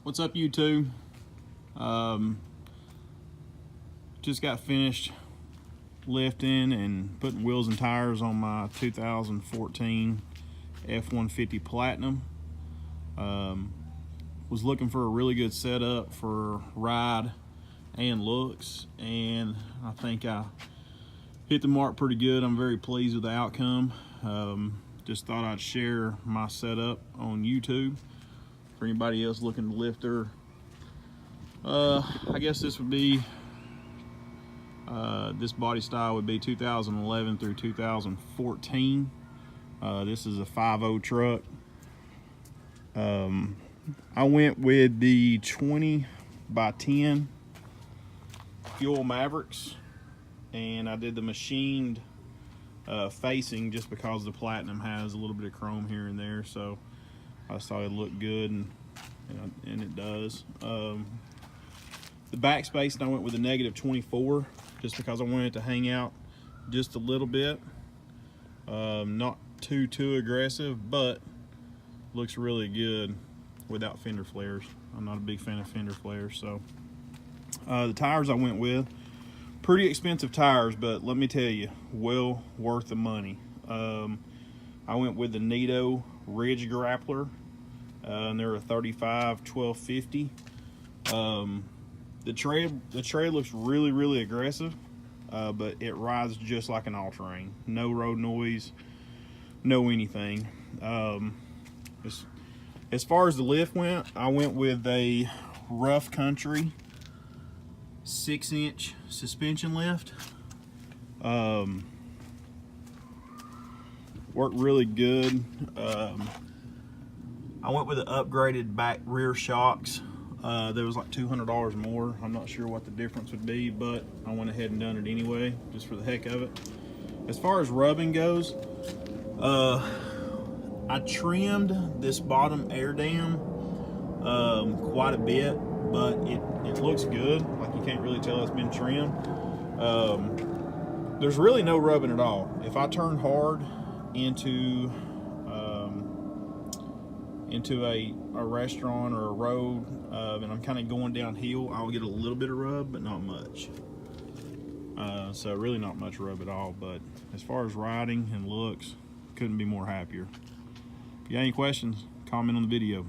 What's up, YouTube? Just got finished lifting and putting wheels and tires on my 2014 F-150 Platinum. Was looking for a really good setup for ride and looks, and I think I hit the mark pretty good. I'm very pleased with the outcome. Just thought I'd share my setup on YouTube for anybody else looking to lift their I guess this would be this body style would be 2011 through 2014. This is a 5.0 truck. I went with the 20 by 10 Fuel Mavericks, and I did the machined facing just because the Platinum has a little bit of chrome here and there, so I just thought it'd look good, and it does. The backspacing, I went with a -24 just because I wanted it to hang out just a little bit. Not too aggressive, but looks really good without fender flares. I'm not a big fan of fender flares. So the tires I went with, pretty expensive tires, but let me tell you, well worth the money. I went with the Nitto Ridge Grappler, and they're a 35 1250. The tread looks really aggressive, but it rides just like an all-terrain. No road noise, no anything. As far as the lift went, I went with a Rough Country 6-inch suspension lift. Worked really good. I went with the upgraded back rear shocks. There was like $200 more. I'm not sure what the difference would be, but I went ahead and done it anyway, just for the heck of it. As far as rubbing goes, I trimmed this bottom air dam quite a bit, but it looks good. Like, you can't really tell it's been trimmed. There's really no rubbing at all. If I turn hard into a restaurant or a road, and I'm kind of going downhill, I'll get a little bit of rub, but not much. So really not much rub at all. But as far as riding and looks, couldn't be more happier. If you have any questions, comment on the video.